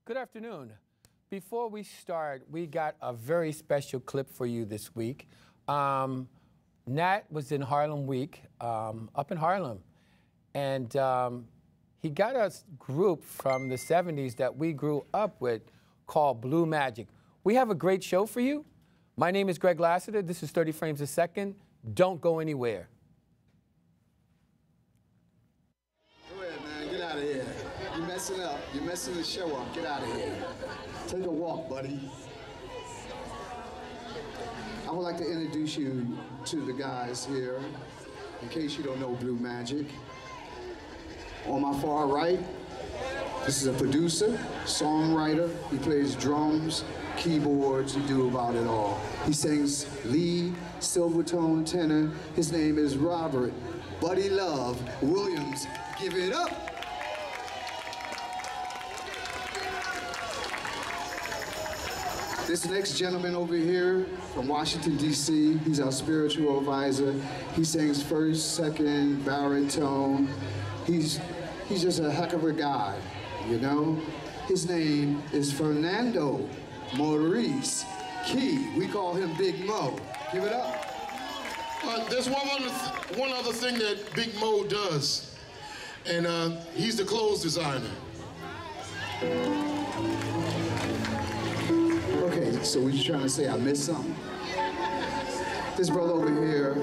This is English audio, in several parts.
Good afternoon. Before we start, we got a very special clip for you this week. Nat was in Harlem Week, up in Harlem, and he got a group from the 70s that we grew up with called Blue Magic. We have a great show for you. My name is Greg Lassiter. This is 30 Frames a Second. Don't go anywhere. Go ahead, man. Get out of here. You're messing up. You're messing the show up. Get out of here. Take a walk, buddy. I would like to introduce you to the guys here, in case you don't know Blue Magic. On my far right, this is a producer, songwriter. He plays drums, keyboards, he do about it all. He sings lead, silver tone, tenor. His name is Robert Buddy Love Williams. Give it up. This next gentleman over here from Washington, D.C., he's our spiritual advisor. He sings first, second, baritone. He's just a heck of a guy, you know? His name is Fernando Maurice Key. We call him Big Mo. Give it up. There's one other thing that Big Mo does, and he's the clothes designer. Okay, so we're trying to say I missed something. This brother over here,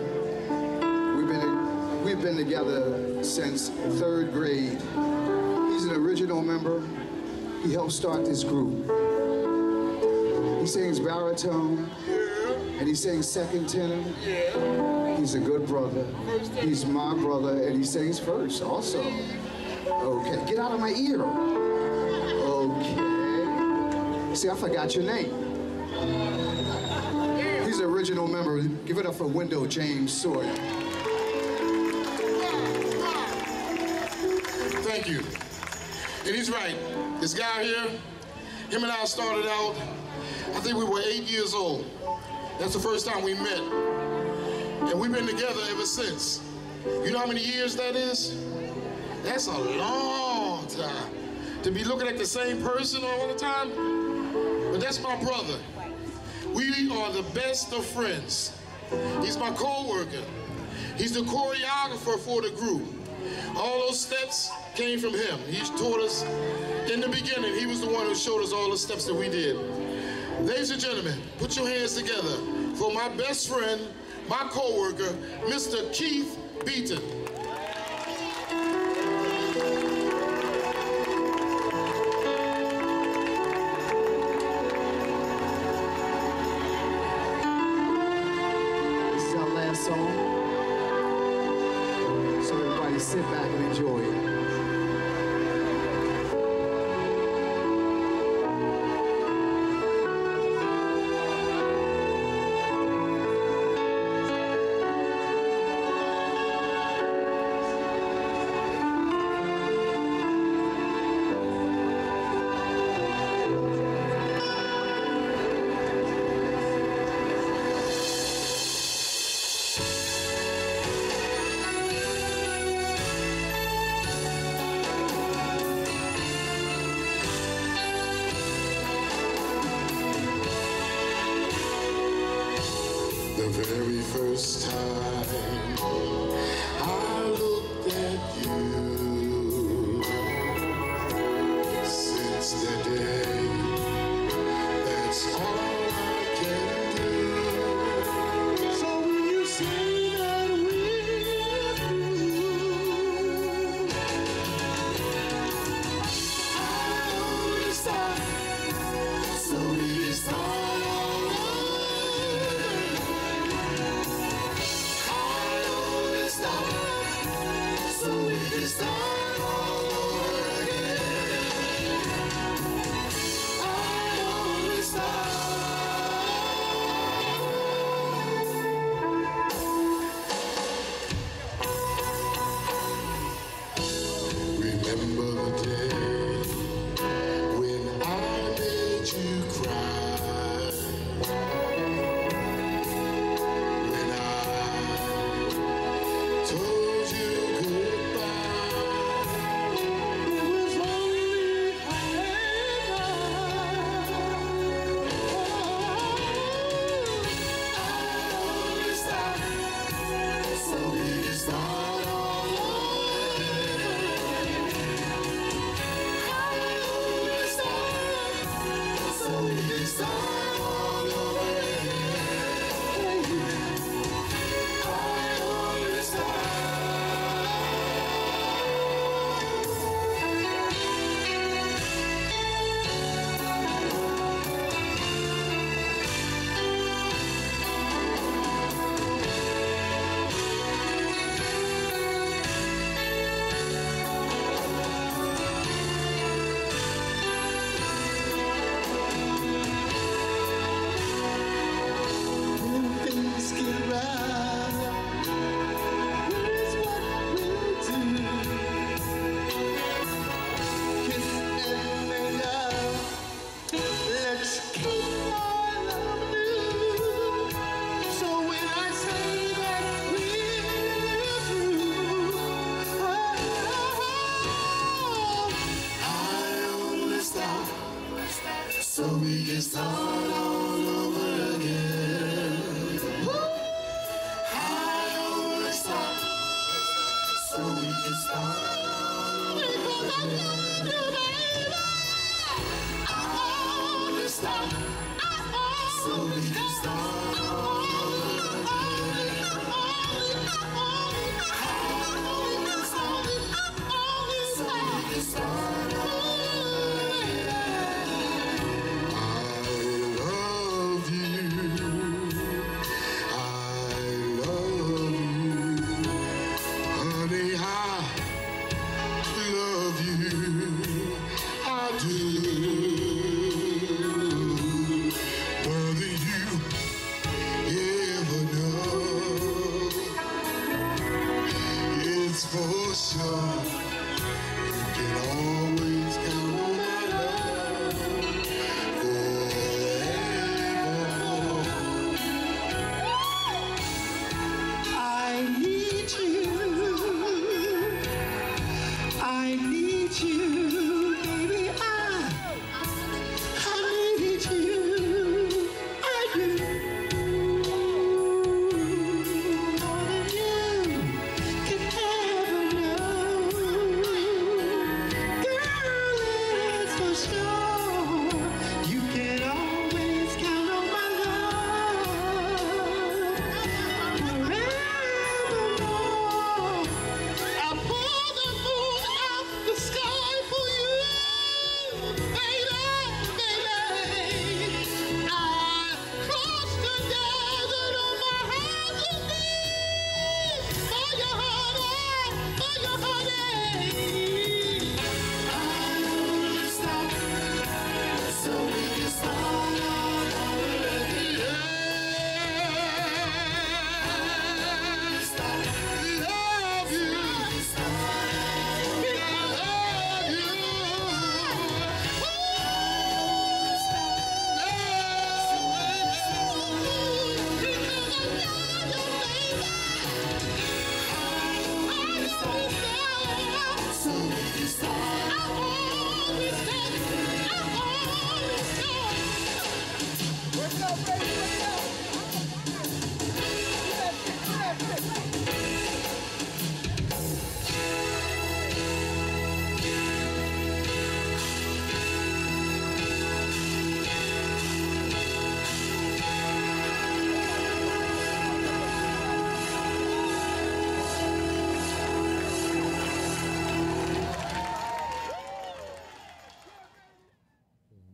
we've been together since 3rd grade. He's an original member. He helped start this group. He sings baritone, and he sings second tenor. He's a good brother. He's my brother, and he sings first also. Okay, get out of my ear. Okay. See, I forgot your name. He's an original member. Give it up for Window James Sawyer. Thank you. And he's right. This guy here, him and I started out, I think we were 8 years old. That's the first time we met. And we've been together ever since. You know how many years that is? That's a long time. To be looking at the same person all the time. But that's my brother. We are the best of friends. He's my co-worker. He's the choreographer for the group. All those steps came from him. He taught us in the beginning. He was the one who showed us all the steps that we did. Ladies and gentlemen, put your hands together for my best friend, my co-worker, Mr. Keith Beaton. This is our last song. So everybody sit back and enjoy it. The very first time I looked at you, since the day, that's all I can do. So when you say that we're through, I only stop, so we start all over. can start all over again. I only stop so we can start all over again. I only stop so we can start all over again. I only stop so we can start all over again. I love you. I love you. Honey, I love you. I do. Whether you ever know, it's for sure. You can always count on my love forever. I need you. I need you, baby. I need you. I do. More than you can ever know. Girl, it's for sure. You can always count on my love forevermore. I pour the moon out the sky for you, baby, baby. I cross the desert on my hands and knees for your honey, for your honey. I only stop so we can start all over again. Stop. Love you.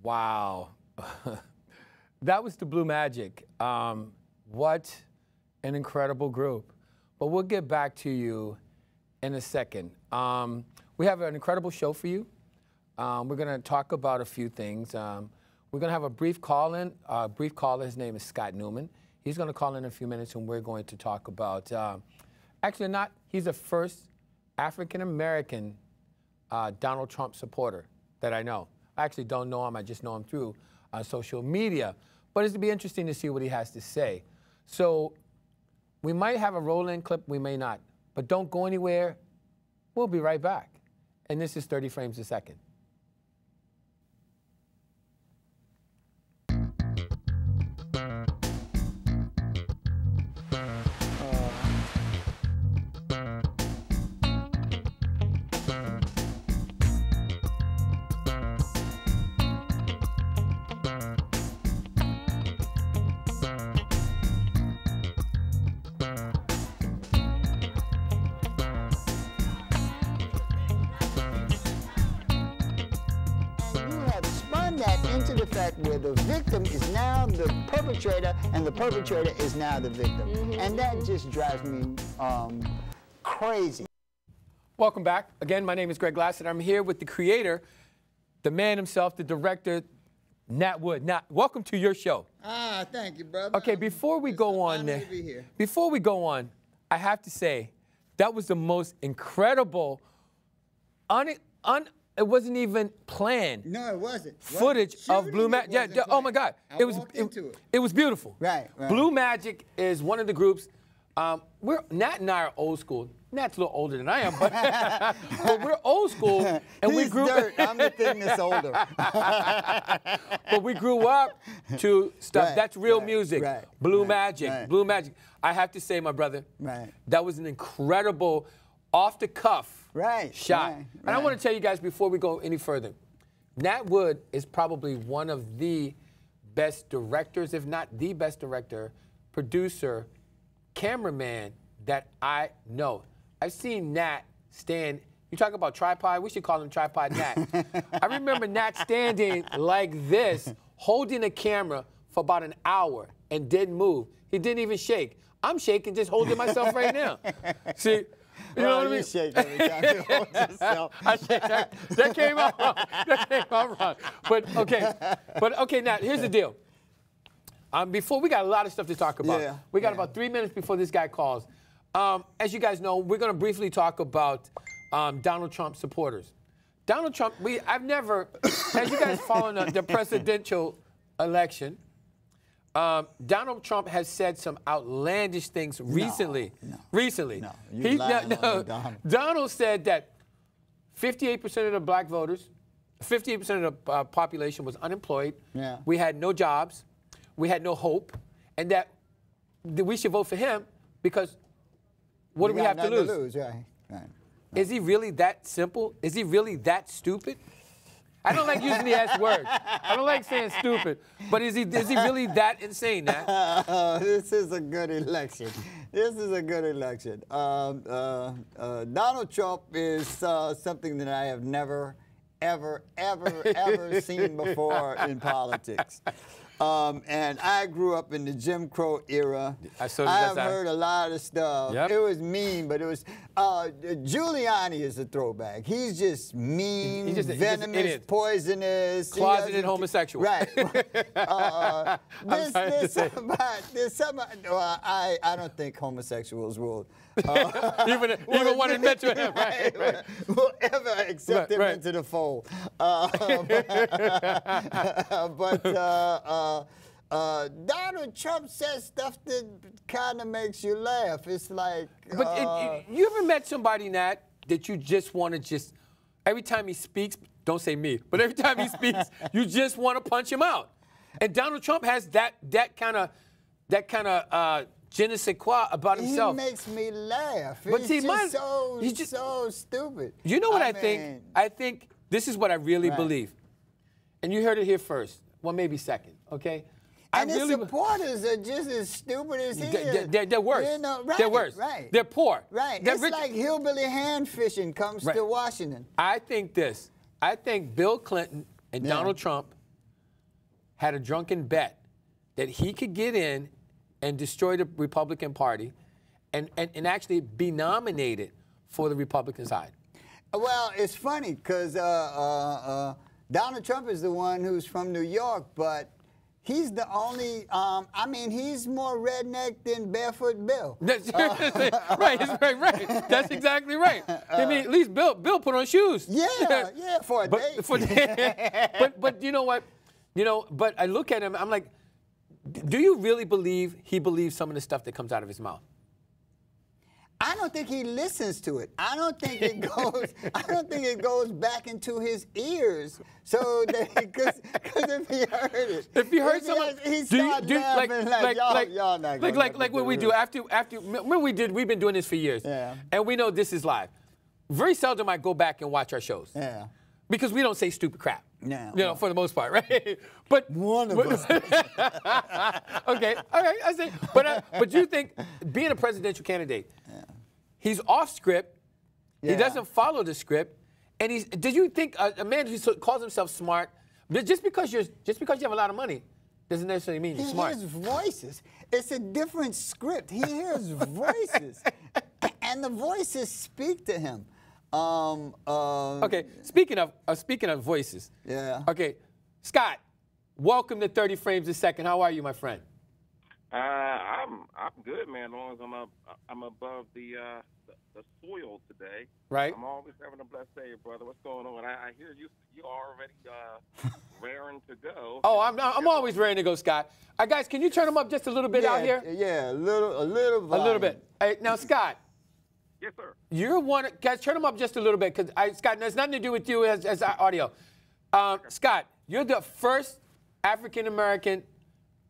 Wow. That was the Blue Magic. What an incredible group. But we'll get back to you in a second. We have an incredible show for you. We're going to talk about a few things. We're going to have a brief call-in. Brief caller, his name is Scott Newman. He's going to call in a few minutes, and we're going to talk about, actually not, he's the first African-American Donald Trump supporter that I know. I actually don't know him. I just know him through social media. But it'll be interesting to see what he has to say. So we might have a roll-in clip. We may not. But don't go anywhere. We'll be right back. And this is 30 frames a second. Into the fact where the victim is now the perpetrator and the perpetrator is now the victim. And that just drives me crazy. Welcome back. Again, my name is Greg Glassett. I'm here with the creator, the man himself, the director, Nat Wood. Nat, welcome to your show. Ah, thank you, brother. Okay, before we go on, I have to say, that was the most incredible, it wasn't even planned. No, it wasn't. Footage of Blue Magic. Yeah, oh my God. It was beautiful. Right. Blue Magic is one of the groups. Nat and I are old school. Nat's a little older than I am, but, but we're old school, and He's we grew. dirt. I'm the thing that's older. But we grew up to stuff Right, that's real right, music. right, Blue right, Magic, right. Blue Magic. I have to say, my brother, Right. that was an incredible, off the cuff Right, shot. right, And I right. want to tell you guys before we go any further, Nat Wood is probably one of the best directors, if not the best director, producer, cameraman that I know. I've seen Nat stand. You talk about tripod, we should call him Tripod Nat. I remember Nat standing like this, holding a camera for about an hour and didn't move. He didn't even shake. I'm shaking, just holding myself right now. See, you know what I mean? You shake every time you hold yourself. I shake. That came out wrong. That came out wrong. But okay, Nat, here's the deal. Before, we got a lot of stuff to talk about. Yeah, We got yeah. about 3 minutes before this guy calls. As you guys know, we're going to briefly talk about Donald Trump supporters. Donald Trump, I've never, as you guys follow the presidential election, Donald Trump has said some outlandish things recently. Recently. No, you lying on Donald. Donald said that 58% of the black voters, 58% of the population was unemployed. Yeah. We had no jobs. We had no hope. And that we should vote for him because what do we have to nothing lose? Right, right. Is he really that simple? Is he really that stupid? I don't like using the S word. I don't like saying stupid. But is he really that insane, Nat? This is a good election. This is a good election. Donald Trump is something that I have never, ever seen before in politics. And I grew up in the Jim Crow era. I've heard a lot of stuff. Yep. It was mean, but it was Giuliani is a throwback. He's just mean, venomous, poisonous, closeted homosexual. Right. I don't think homosexuals will even when admit to him, right? will ever accept him into the fold. Donald Trump says stuff that kind of makes you laugh. It's like. But you ever met somebody, Nat, that you just want to every time he speaks, don't say me, but every time he speaks, you just want to punch him out. And Donald Trump has that kind of je ne sais quoi about himself. He makes me laugh. But He's see, just so stupid. You know what I think? I think this is what I really believe. And you heard it here first. Well, maybe second, okay? And his supporters are just as stupid as he is. They're worse. You know, right, they're worse. Right. They're poor. Right. They're It's rich. like hillbilly hand fishing comes to Washington. I think this. I think Bill Clinton and Donald Trump had a drunken bet that he could get in and destroy the Republican Party and actually be nominated for the Republican side. Well, it's funny because Donald Trump is the one who's from New York, but he's the only, he's more redneck than Barefoot Bill. Right, That's exactly right. I mean, at least Bill put on shoes. Yeah, for a day. But you know what? But I look at him, I'm like, do you really believe he believes some of the stuff that comes out of his mouth? I don't think he listens to it. I don't think it goes. I don't think it goes back into his ears. So because if he heard it, if he heard someone, he started laughing y'all not gonna like what we do after. When we've been doing this for years, and we know this is live. Very seldom I go back and watch our shows. Yeah. Because we don't say stupid crap. No. For the most part, right? But one of us. Okay, all right. I say, but you think being a presidential candidate, he's off script. He doesn't follow the script, and did you think a man who calls himself smart, just because you have a lot of money, doesn't necessarily mean you're smart? He hears voices. It's a different script. He hears voices, and the voices speak to him. Okay, speaking of voices. Yeah. Okay, Scott, welcome to 30 Frames a Second. How are you, my friend? I'm good, man. As long as I'm above the soil today. Right. I'm always having a blessed day, brother. What's going on? I hear you already raring to go. Oh, I'm always ready to go, Scott. Guys, can you turn them up just a little bit out here? Yeah, a little volume. A little bit. Hey, now, Scott. Yes, sir. You're one. Guys, turn them up just a little bit, because Scott, there's nothing to do with you as audio. Scott, you're the first African American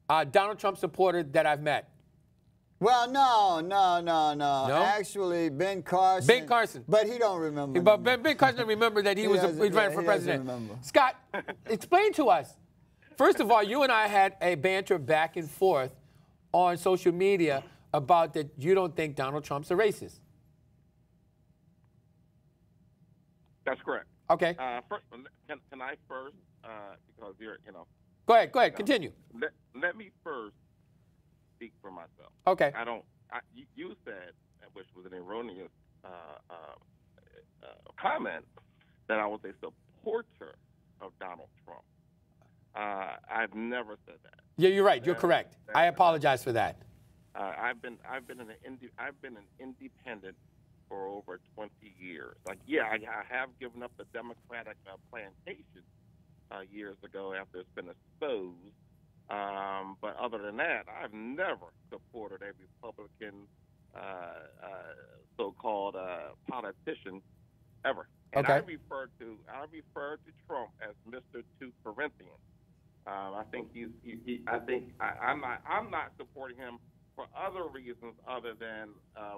Donald Trump supporter that I've met. Well, no. Actually, Ben Carson. Ben Carson. But he don't remember. But Ben Carson remembered that he ran for president. Scott, explain to us. First of all, you and I had a banter back and forth on social media about that you don't think Donald Trump's a racist. That's correct. Okay. First, can I first, because you're, Go ahead, continue. Let me first speak for myself. Okay. You said, which was an erroneous comment, that I was a supporter of Donald Trump. I've never said that. Yeah, you're right. You're correct. I apologize for that. I've been an independent for over 20 years. Like, yeah, I have given up the Democratic plantation years ago after it's been exposed. But other than that, I've never supported a Republican so-called politician ever. And okay. I refer to Trump as Mr. 2 Corinthians. I think I'm not supporting him for other reasons other than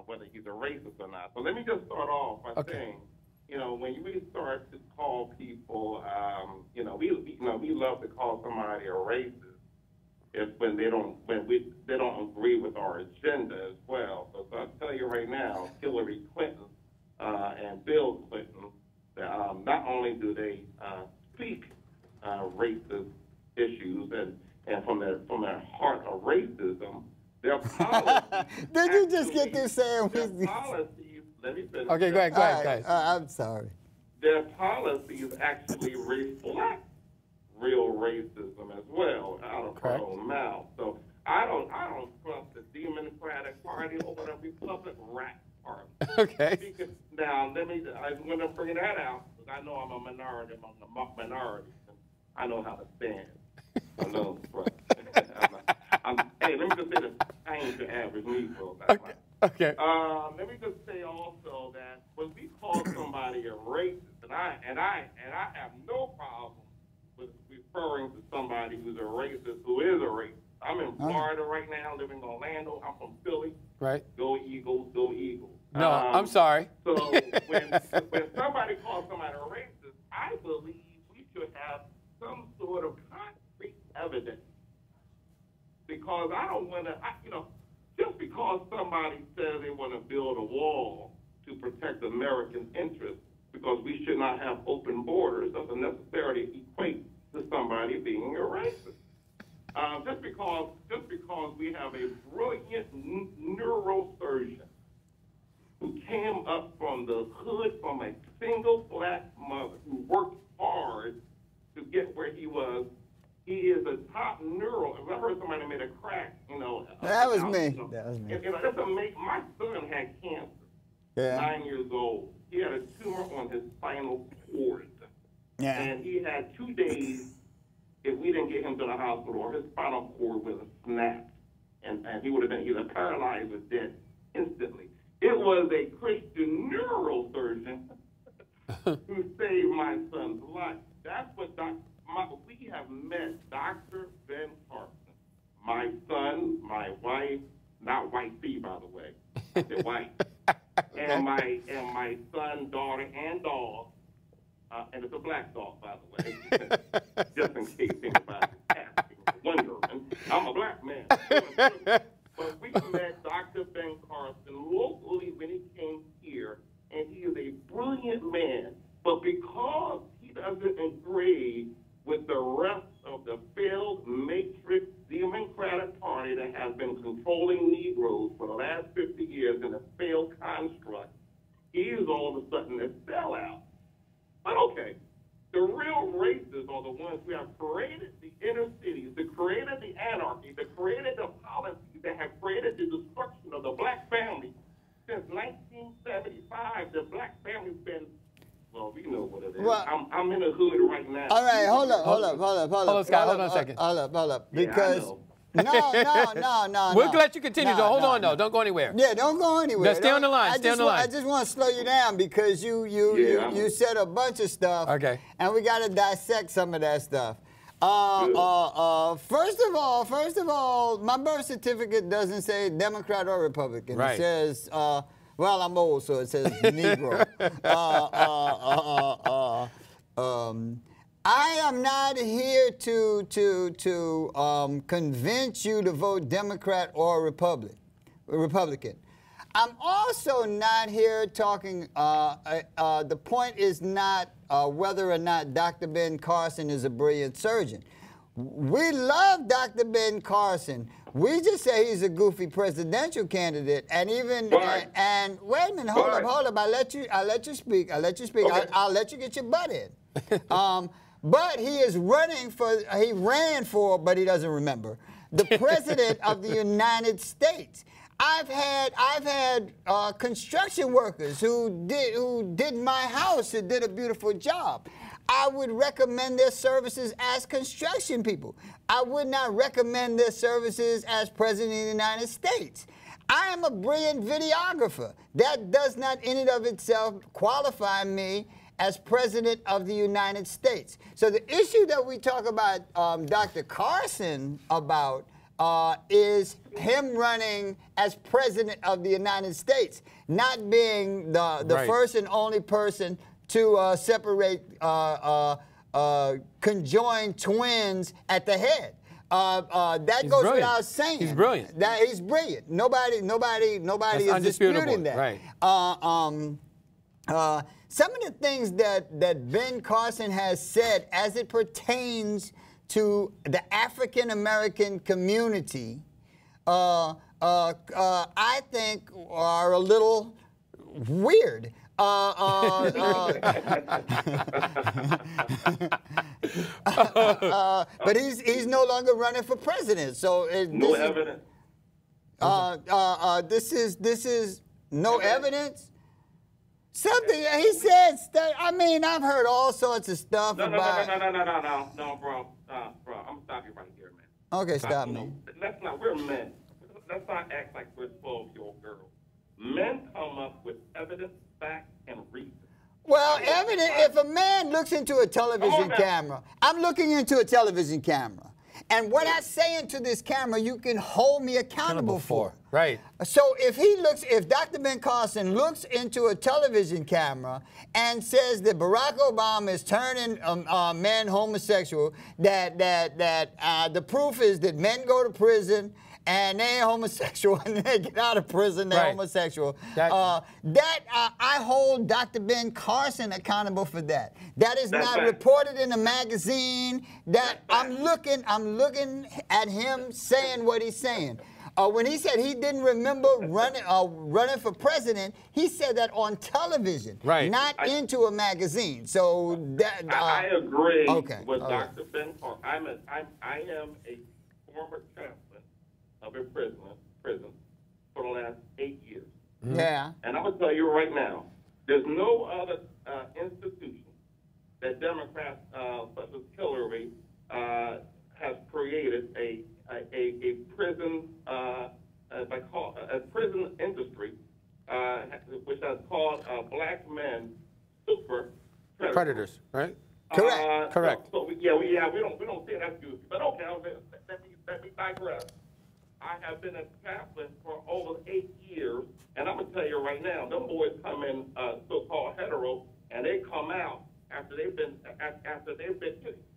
whether he's a racist or not. So let me just start off by saying, when we start to call people, we love to call somebody a racist when they don't agree with our agenda as well. So I'll tell you right now, Hillary Clinton and Bill Clinton, not only do they speak racist issues and from their heart of racism, their policies. Did you just get through saying their policies? Let me finish. Okay, go ahead. I'm sorry. Their policies actually reflect real racism as well out of her own mouth. So I don't trust the Democratic Party over the Republican rat party. Okay. Because, now I'm going to bring that out because I know I'm a minority among the minorities. And I know how to stand. I know, right. Hey, let me just say this: I ain't the average Negro. Okay. Let me just say also that when we call somebody a racist, and I have no problem with referring to somebody who's a racist who is a racist. I'm in Florida right now, living in Orlando. I'm from Philly. Right. Go Eagles, go Eagles. No, I'm sorry. So when somebody calls somebody a racist, I believe we should have some sort of concrete evidence. Because I don't want to, just because somebody says they want to build a wall to protect American interests, because we should not have open borders, doesn't necessarily equate to somebody being a racist. Just because we have a brilliant neurosurgeon who came up from the hood from a single black mother who worked hard to get where he was. He is a top neuro. I heard somebody made a crack, That was me. That was me. That's amazing. My son had cancer. Yeah. 9 years old. He had a tumor on his spinal cord. Yeah. And he had 2 days if we didn't get him to the hospital, or his spinal cord would have snapped. And he would have been either paralyzed or dead instantly. It was a Christian neurosurgeon who saved my son's life. That's what we have met Dr. Ben Carson, my son, my wife, not wifey, by the way, I said wife, and my son, daughter, and dog, and it's a black dog, by the way, just in case anybody's asking, wondering. I'm a black man. But we met Dr. Ben Carson locally when he came here, and he is a brilliant man. But because he doesn't agree with the rest of the failed matrix Democratic Party that has been controlling Negroes for the last 50 years in a failed construct, he is all of a sudden a sellout. But okay, the real racists are the ones who have created the inner cities, that created the anarchy, that created the policies that have created the destruction of the black family since 1975. The black family's been, well, we know what it is. Well, I'm in the hood right now. All right, hold up, Scott, hold on a second. Hold up, because Yeah, no. We'll let you continue. Hold on, though. Don't go anywhere. Yeah, don't go anywhere. Stay on the line. Stay on the line. I just want to slow you down because you said a bunch of stuff. Okay. And we got to dissect some of that stuff. First of all, my birth certificate doesn't say Democrat or Republican. Right. It says, well, I'm old, so it says Negro. I am not here to convince you to vote Democrat or Republican. I'm also not here talking, the point is not whether or not Dr. Ben Carson is a brilliant surgeon. We love Dr. Ben Carson. We just say he's a goofy presidential candidate, and even and wait a minute, hold up. I'll let you speak. Okay. I'll let you get your butt in. But he is running for. He ran for, but he doesn't remember, the president of the United States. I've had construction workers who did my house and did a beautiful job. I would recommend their services as construction people. I would not recommend their services as president of the United States. I am a brilliant videographer. That does not in and of itself qualify me as president of the United States. So the issue that we talk about Dr. Carson about is him running as president of the United States, not being the first and only person to separate conjoined twins at the head. That goes without saying. He's brilliant. He's brilliant. Nobody is disputing that. Right. Some of the things that Ben Carson has said as it pertains to the African American community, I think are a little weird. But he's no longer running for president. So no evidence. This is no evidence. Something he said. I mean, I've heard all sorts of stuff about. No, bro. Bro, I'm gonna stop you right here, man. Okay, stop me. We're men. Let's not act like we're 12-year-old girls. Men come up with evidence, facts, and reason. Well, evidence. If a man looks into a television camera, I'm looking into a television camera. And what I say into this camera, you can hold me accountable for. Right. So if Dr. Ben Carson looks into a television camera and says that Barack Obama is turning men homosexual, that the proof is that men go to prison and they ain't homosexual, and they get out of prison, they're homosexual. I hold Dr. Ben Carson accountable for that. That is not reported in a magazine. That I'm looking at him saying what he's saying. When he said he didn't remember running for president, he said that on television, not into a magazine. So that I agree with Dr. Ben Carson. I am a former chaplain of a prison for the last 8 years. Yeah. And I'm gonna tell you right now, there's no other institution that Democrats such as Hillary has created a prison a prison industry which has called black men super predators, right? Correct. So we don't say that's good, but okay, let me digress. I have been a chaplain for over 8 years, and I'm gonna tell you right now, them boys come in so-called hetero, and they come out after they've been.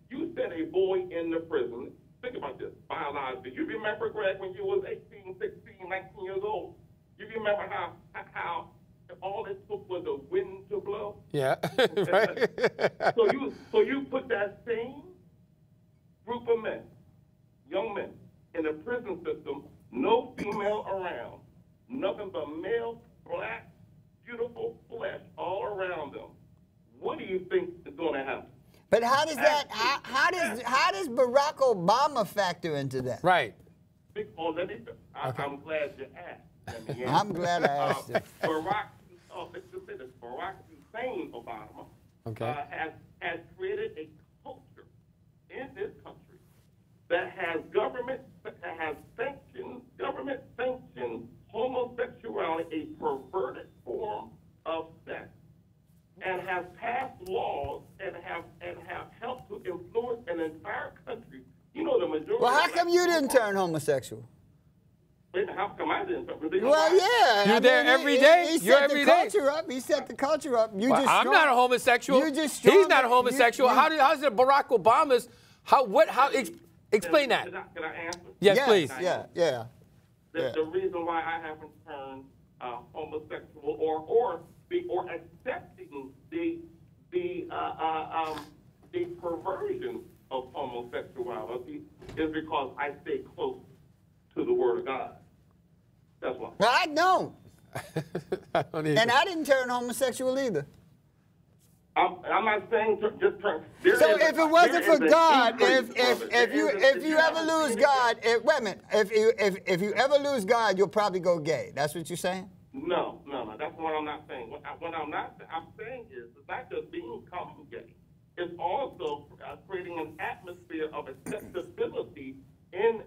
You said a boy in the prison. Think about this, biologically. You remember, Greg, when you was 18, 16, 19 years old? You remember how all it took was a wind to blow? Yeah, right. So you put that same group of men, young men, in the prison system, no female around, nothing but male, black, beautiful flesh all around them. What do you think is going to happen? But how does that? How does Barack Obama factor into that? Right. I I'm glad you asked. I'm glad I asked you. Barack Hussein Obama has created a culture in this country that has government sanctioned homosexuality, a perverted form of sex, and has passed laws and have helped to influence an entire country. You know, the majority. Well, how come you didn't turn homosexual? How come I didn't? Well, yeah. You're there every day? He set the culture up. He set the culture up. I'm not a homosexual. He's not a homosexual. How's it Barack Obama's? Explain that. Can I answer? Yes, please. Yeah. The reason why I haven't turned homosexual or accepting the perversion of homosexuality is because I stay close to the Word of God. That's why. Well, I don't. I don't either. And I didn't turn homosexual either. I'm not saying just turn. So if it wasn't for God, if you ever lose God, wait a minute, if you ever lose God, you'll probably go gay. That's what you're saying? No. That's what I'm not saying. What I'm saying is it's not just becoming gay. It's also creating an atmosphere of acceptability in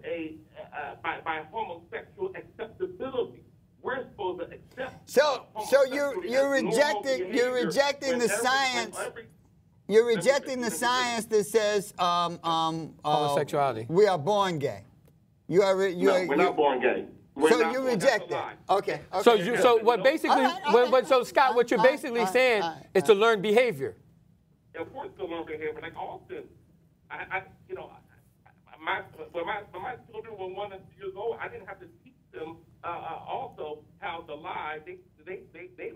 by homosexual acceptability. We're supposed to accept. So you're rejecting the science. You're rejecting the science that says homosexuality. We are born gay. We're not born gay. So you reject that. Okay. So what basically? So Scott, what you're basically saying is to learn behavior. Of course, to learn behavior. Like Austin, when my children were 1 and 2 years old, I didn't have to teach them also how to lie. They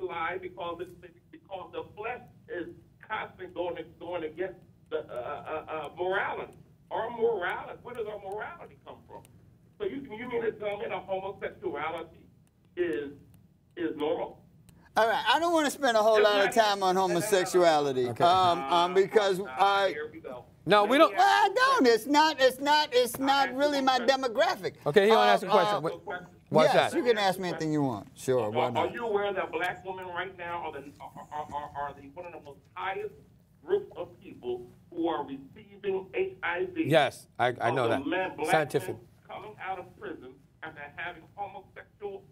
lie because the flesh is constantly going against the morality. Our morality. Where does our morality come from? So you mean to tell me that homosexuality is normal? All right, I don't want to spend a whole lot of time on homosexuality, because here we go. No, we don't. Well, I don't. It's not really my demographic. Okay, he want to ask a question. What's that? You can ask me anything you want. Sure, why not? Are you aware that black women right now are one of the most highest group of people who are receiving HIV? Yes, I know that. Scientific. Coming out of prison after having homosexual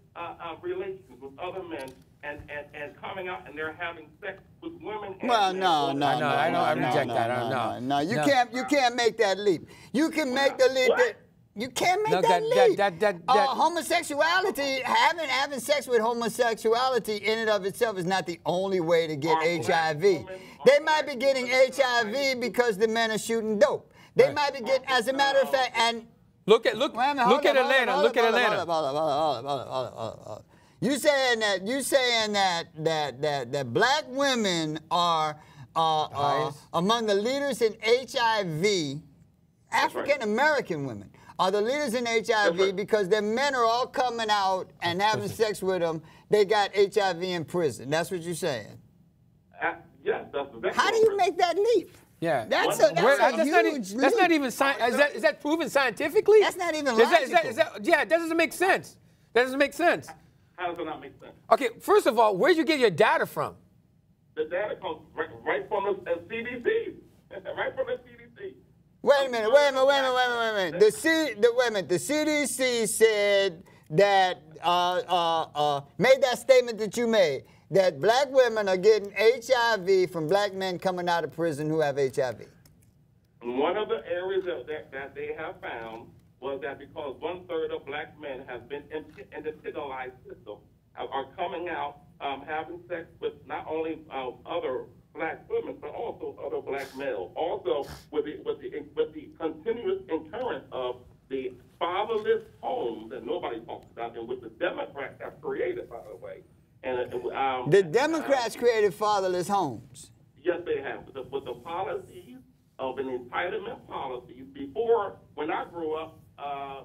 relations with other men and coming out and they're having sex with women. Well, no. I reject that. No. You can't make that leap. You can make the leap. You can't make that leap. Homosexuality, having sex with homosexuality in and of itself is not the only way to get HIV. They might be getting HIV because the men are shooting dope. They might be getting, as a matter of fact, and look at Atlanta. Look at Atlanta. Hold on. You saying that black women are among the leaders in HIV? African American women are the leaders in HIV because their men are all coming out and having sex with them. They got HIV in prison. That's what you're saying. Yes, that's exactly. How do you make that leap? Yeah, that's a huge leap. That's not even science. Is that proven scientifically? That's not even logical. That doesn't make sense. That doesn't make sense. How does it not make sense? Okay, first of all, where'd you get your data from? The data comes right from the CDC. Right from the CDC. Wait a minute. The CDC said that made that statement that you made, that black women are getting HIV from black men coming out of prison who have HIV. One of the areas that they have found was that because 1/3 of black men have been in the penalized system, are coming out having sex with not only other black women but also other black males. Also, with the continuous occurrence of the fatherless homes that nobody talks about, and with the Democrats have created, by the way. And the Democrats created fatherless homes. Yes, they have. With the policies of an entitlement policy. Before, when I grew up,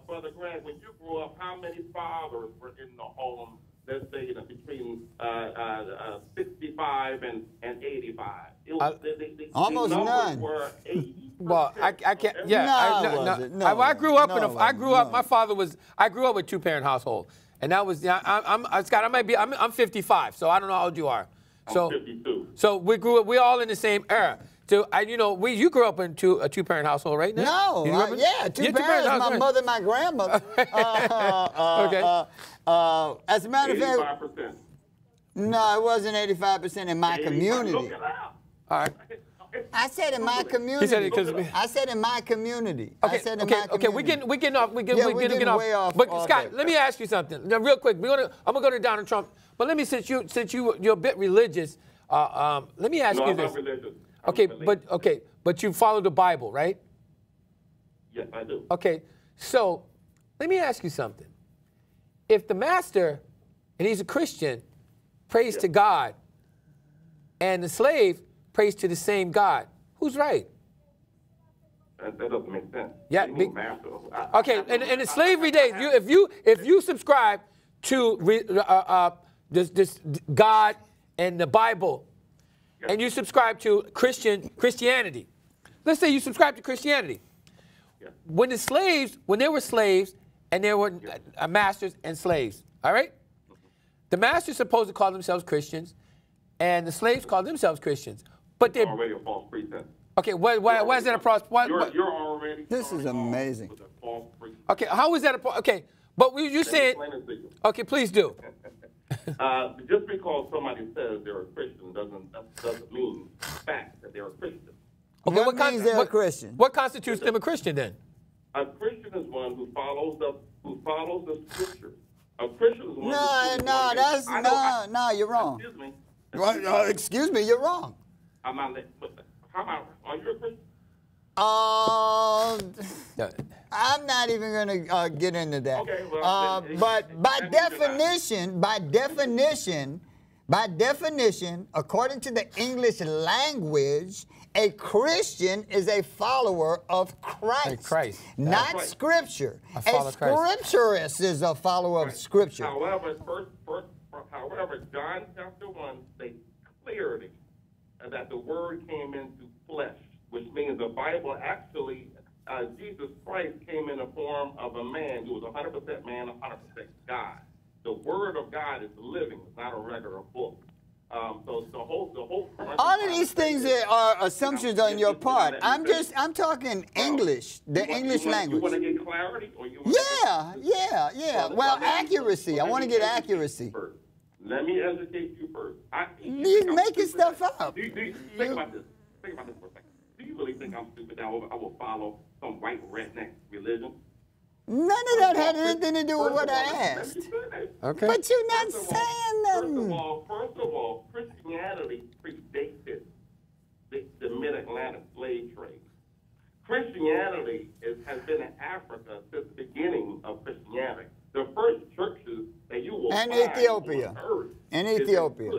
Brother Grant, when you grew up, how many fathers were in the home, let's say, between 65 and 85? Almost none. Were 80. Well, I can't. Yeah, No, I grew up in a. I grew up. no. My father was. I grew up with a two-parent household, and that was. Yeah, Scott. I might be. I'm 55, so I don't know how old you are. So, I'm 52. So we grew up. We're all in the same era. So you grew up in a two-parent household, right? Nat? No, yeah, two parents. My mother, and my grandmother. Okay. As a matter of fact, 85%. no, it wasn't 85% in my community. Look it up. All right. I said in my community. He said it 'cause I said in my community. Okay, I said in okay, my okay. community. We're getting off. We're we're getting getting off. way off. But off Scott, it. let me ask you something. Now, real quick. I'm gonna go to Donald Trump. But let me, since you're a bit religious, let me ask No, you I'm this. not religious. But you follow the Bible, right? Yes, I do. Okay. So let me ask you something. If the master, and he's a Christian, prays to God, and the slave prays to the same God, who's right? That doesn't make sense. Yeah, You mean master. Okay, in the slavery days, if you subscribe to this God and the Bible, and you subscribe to Christianity, let's say you subscribe to Christianity. When there were slaves, and there were masters and slaves, all right? The masters supposed to call themselves Christians, and the slaves called themselves Christians. But they're already a false pretense. Okay, why is that a process? You're already. This is amazing. With a false pretense. Okay, how is that a okay? But you're saying. Okay, please do. Just because somebody says they're a Christian doesn't mean fact that they're a Christian. Okay, What means they're a Christian? What constitutes them a Christian then? A Christian is one who follows the scriptures. A Christian is one. No, you're wrong. Excuse me. Excuse me, you're wrong. I'm not. How about? Are you a Christian? I'm not even going to get into that. Okay, well, but by definition, according to the English language, a Christian is a follower of Christ. Not right. Scripture. A Christ. scripturist is a follower of Scripture. However, John chapter 1 states clearly that the Word came into flesh, which means the Bible actually, Jesus Christ came in the form of a man who was 100% man, 100% God. The Word of God is living; it's not a regular book. So the whole. All of these things are assumptions on your part. I'm talking English, the English language. You want to get clarity, or you? Yeah. Well, accuracy. I want to get accuracy. Let me educate you first. You're making stuff up. Think about this. Think about this for a second. Do you really think I'm stupid that I will follow some white redneck religion? None of that had anything to do with what I asked. Okay. But you're not saying nothing. First of all, Christianity predated the mid-Atlantic slave trade. Christianity has been in Africa since the beginning of Christianity. The first churches that you will find Ethiopia. on earth In Ethiopia.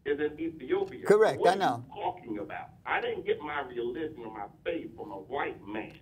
is in Ethiopia. Correct, what I know. Are you talking about? I didn't get my religion or my faith from a white man.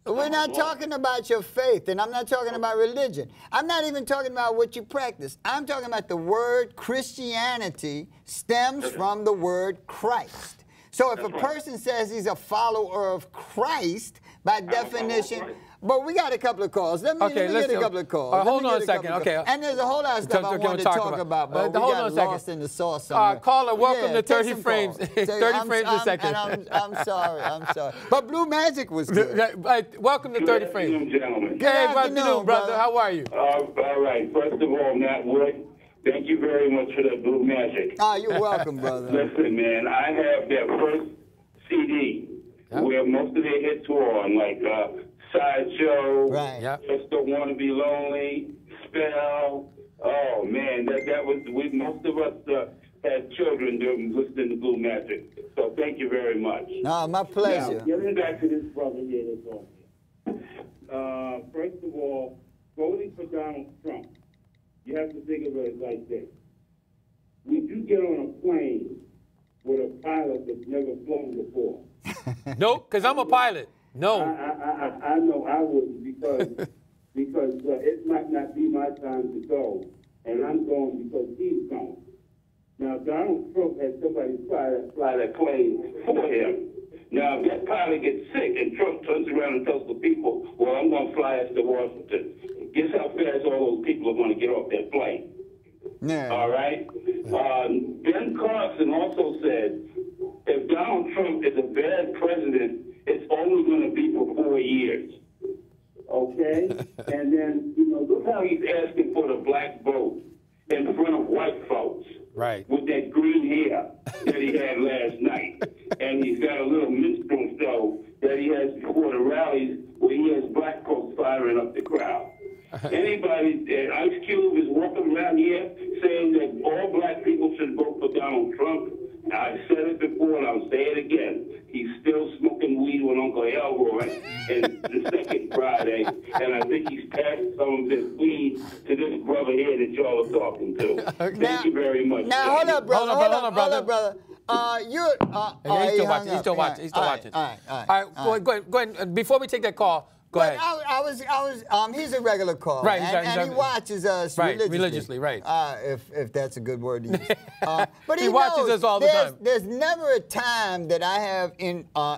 We're not talking about your faith, and I'm not talking about religion. I'm not even talking about what you practice. I'm talking about the word Christianity stems from the word Christ. So if a person says he's a follower of Christ, by definition, but we got a couple of calls. Let me get a couple of calls. Hold on a second. Okay. And there's a whole lot of stuff I wanted to talk about, but we got lost in the sauce somewhere. Caller, welcome to 30 frames. 30 frames a second. I'm sorry. But Blue Magic was good. Welcome to 30 frames. Gentlemen. Good afternoon, brother. How are you? All right. First of all, Nat Wood, thank you very much for that Blue Magic. You're welcome, brother. Listen, man, I have that first CD where most of their hits were on, like Sideshow, right. Just Don't Want to Be Lonely, Spell. Oh, man, that was, most of us had children listening to Blue Magic. So thank you very much. No, my pleasure. Now, getting back to this brother here that's on here. First of all, voting for Donald Trump, you have to think of it like this. Would you get on a plane with a pilot that's never flown before? Nope, because I'm a pilot. No. I know I wouldn't because it might not be my time to go, and I'm going because he's going. Now, Donald Trump had somebody fly that plane for him. Now, if that pilot gets sick and Trump turns around and tells the people, well, I'm going to fly us to Washington, guess how fast all those people are going to get off that plane? Yeah. All right? Ben Carson also said, if Donald Trump is a bad president, it's only going to be for 4 years. Okay? And then, you know, look how he's asking for the black vote in front of white folks. Right. With that green hair that he had last night. And he's got a little minstrel show that he has before the rallies where he has black folks firing up the crowd. Anybody, Ice Cube is walking around here saying that all black people should vote for Donald Trump. I said it before and I'll say it again. He's still smoking weed with Uncle Elroy and the second Friday, and I think he's passed some of this weed to this brother here that y'all are talking to. Thank you very much. Now, hold up, brother. Hold up, brother. He's still watching. He's still watching. He's still watching. All right. Go ahead. Before we take that call, go ahead. He's a regular caller. Right. And he watches us religiously. Right. If that's a good word to use. But he watches us all the time. There's never a time that I have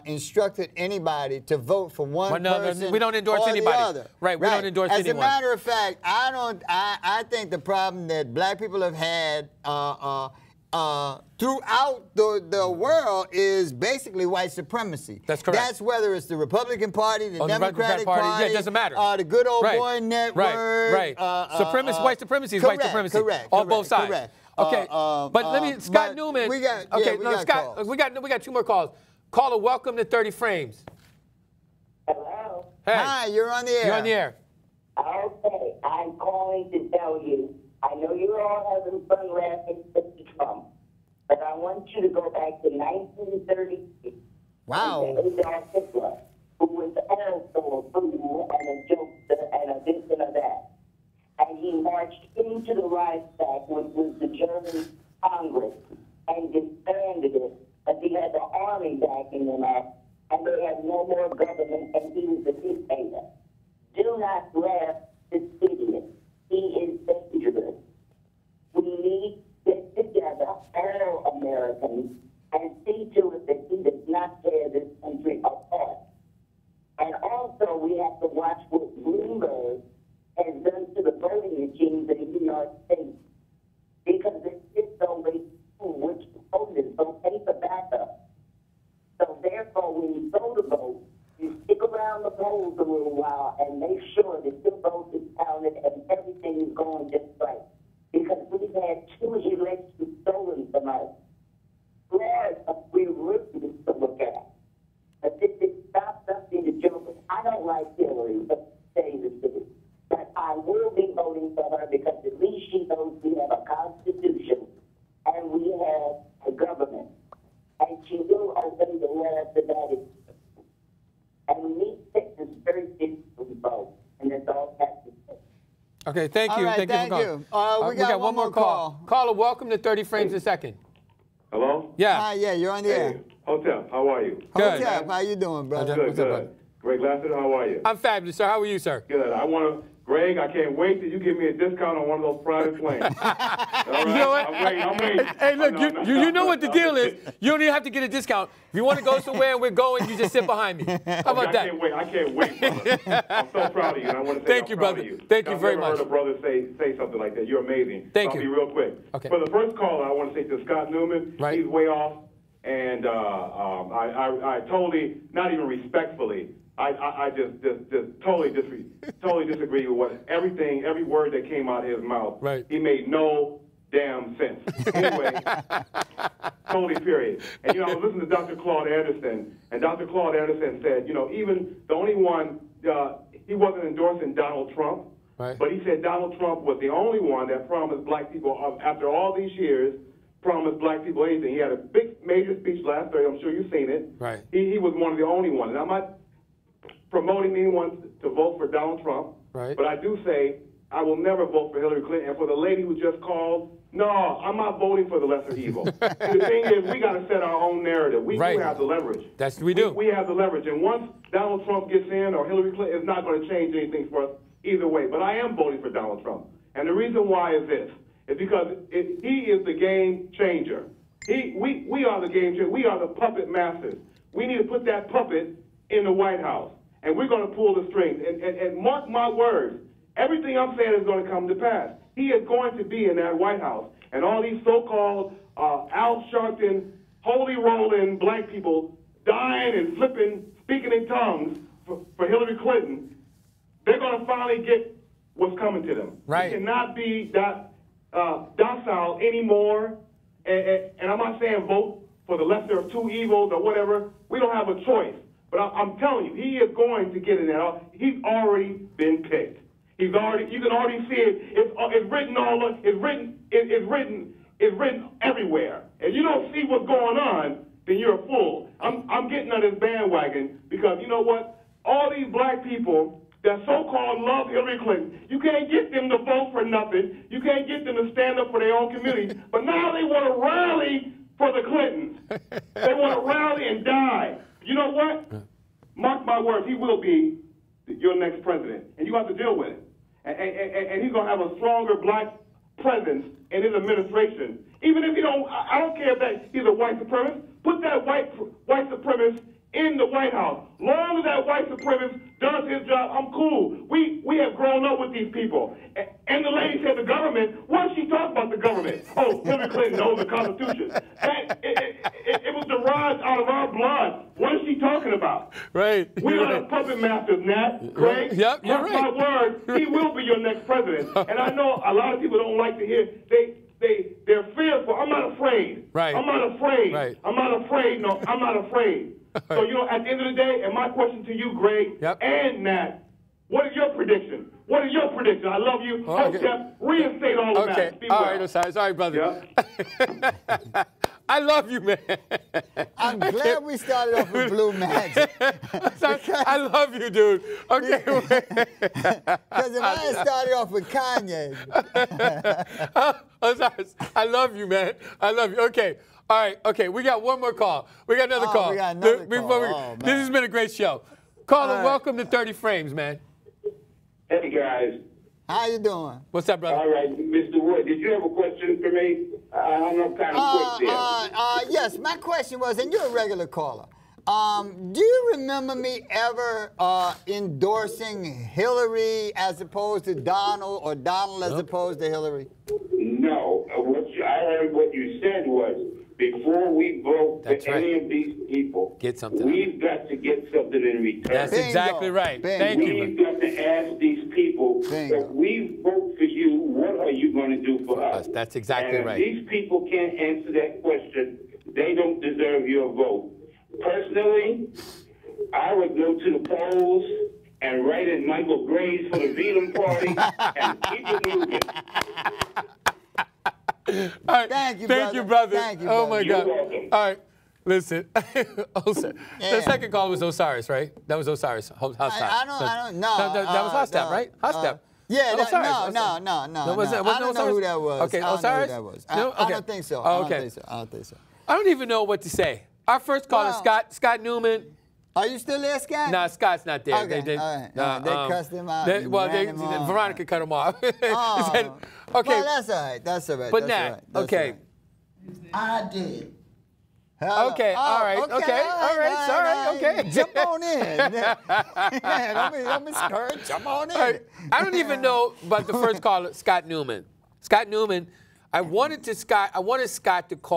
instructed anybody to vote for one person. We don't endorse or anybody. The other. Right. We don't endorse anyone. As a matter of fact, I think the problem that black people have had throughout the world is basically white supremacy. That's correct. That's whether it's the Republican Party, the Democratic Party. Yeah, it doesn't matter. The good old boy network. Right. White supremacy is white supremacy. Correct. On both sides. Correct. Okay. But let me, Scott Newman. We got two more calls. Caller, welcome to 30 Frames. Hello. Hey. Hi, you're on the air. You're on the air. Okay, I'm calling to tell you, I know you're all having fun laughing at Trump, but I want you to go back to 1936. Wow. Adolf Hitler, who was also a fool and a jokester and a this and a that. And he marched into the Reichstag, which was the German Congress, and disbanded it, but he had the army backing him up, and they had no more government, and he was a dictator. Do not laugh this idiot. He is dangerous. We need to get together, all Americans, and see to it that he does not tear this country apart. And also, we have to watch what Bloomberg has done to the voting machines in New York State, because it's always which voters don't pay for backup. So therefore, when you go to vote, you stick around the polls a little while and make sure that your vote is counted and everything is going just right. Because we've had 2 elections stolen from us. Florida, we refuse to look at. But this stops us in the joke. I don't like Hillary, but say the truth. But I will be voting for her because at least she knows we have a constitution and we have a government. And she will obey the laws that that is. And we need to take this very seriously, vote. And that's all I have to say. Okay, thank you. All right, thank you for calling. We got one more call. Caller, welcome to 30 Frames a Second. Hello? Yeah. Hi, yeah, you're on the air. Hotep, how are you? Good. Hotep, how you doing, brother? Good, good. Greg Lassiter, how are you? I'm fabulous, sir. How are you, sir? Good. Greg, I can't wait till you give me a discount on one of those private planes. All right? You know what? I'm waiting. Hey, look, you know what the deal is. You don't even have to get a discount. If you want to go somewhere and we're going, you just sit behind me. How about that? I can't wait, brother. I'm so proud of you. And I want to say Thank you, brother. Thank you very much. I've never heard a brother say something like that. You're amazing. Thank you. I'll be real quick. Okay. For the first caller, I want to say to Scott Newman, he's way off. And I totally, not even respectfully, I just totally disagree with every word that came out of his mouth. Right. He made no damn sense. Anyway, totally period. And I was listening to Dr. Claude Anderson, and Dr. Claude Anderson said, even the only one, he wasn't endorsing Donald Trump, right. But he said Donald Trump was the only one that promised black people, after all these years, promised black people anything. He had a big, major speech last Thursday. I'm sure you've seen it. Right. He was one of the only ones. And I'm not promoting anyone to vote for Donald Trump. Right. But I do say I will never vote for Hillary Clinton. And for the lady who just called, no, I'm not voting for the lesser evil. The thing is, we got to set our own narrative. We do have the leverage. We do. We have the leverage. And once Donald Trump gets in or Hillary Clinton, it's not going to change anything for us either way. But I am voting for Donald Trump. And the reason why is this. It's because he is the game changer. We are the game changer. We are the puppet masters. we need to put that puppet in the White House, and we're going to pull the strings. And mark my words, everything I'm saying is going to come to pass. He is going to be in that White House, and all these so-called Al Sharpton, holy rolling black people dying and flipping, speaking in tongues for Hillary Clinton, they're going to finally get what's coming to them. Right. We cannot be that docile anymore. And I'm not saying vote for the lesser of two evils or whatever. We don't have a choice. But I'm telling you, he is going to get in there. He's already been picked. He's already. You can already see it. It's written all. It's written everywhere. And you don't see what's going on, then you're a fool. I'm getting on this bandwagon because you know what? All these black people that so-called love Hillary Clinton, you can't get them to vote for nothing. You can't get them to stand up for their own community. But now they want to rally for the Clintons. They want to rally and die. You know what? Mark my words, he will be your next president, and you have to deal with it. And he's going to have a stronger black presence in his administration. Even if I don't care if he's a white supremacist, put that white supremacist in the White House. Long as that white supremacist does his job, I'm cool. We have grown up with these people. And the lady said the government, what did she talk about the government? Oh, Hillary Clinton knows the Constitution. It was derived out of our blood. What is she talking about? Right. We are the puppet masters, Nat. Right? Yep, you're right. Mark my words, he will be your next president. And I know a lot of people don't like to hear, they're fearful. I'm not afraid. Right. I'm not afraid. Right. I'm not afraid. No, I'm not afraid. So, you know, at the end of the day, and my question to you, Greg, and Nat, what is your prediction? What is your prediction? I love you. Okay. Hotep, reinstate all the matters. Be all well. right, Osiris. Sorry, brother. Yeah. I love you, man. I'm glad we started off with Blue Magic. I love you, dude. Okay. Because if I had started off with Kanye. Osiris, I love you, man. I love you. Okay. All right. Okay. We got one more call. We got another call. We got another call. This has been a great show. Caller, welcome to 30 Frames, man. Hey, guys. How you doing? What's up, brother? All right, Mr. Wood, did you have a question for me? I'm kind of quick there. Yes, my question was, and you're a regular caller, do you remember me ever endorsing Hillary as opposed to Donald or Donald as opposed to Hillary? No. I heard what you said was, before we vote for any of these people, we've got to get something in return. That's exactly right. Thank you. We've got to ask these people, if we vote for you, what are you going to do for us? That's exactly right. If these people can't answer that question, they don't deserve your vote. Personally, I would go to the polls and write in Michael Graves for the Veedom Party and keep it moving. All right. Thank you, brother. Thank you, oh, my You're God. welcome. All right. Listen. The second call was Osiris, right? That was Osiris. Hostep. I don't know. That was Hostep, right? Hostep. Yeah, Osiris. No. I don't know who that was. Okay, Osiris? I don't think so. Oh, okay. I don't think so. I don't even know what to say. Our first caller is Scott Newman. Are you still there, Scott? No, Scott's not there. Okay, They cussed him out. Veronica cut him off. Okay. Okay. Well, that's all right. That's all right. But Nat, okay. I did. Okay, all right, okay. Jump on in. Don't be scared. Jump on in. Right. I don't even know about the first caller, Scott Newman. Scott Newman, I wanted Scott to call.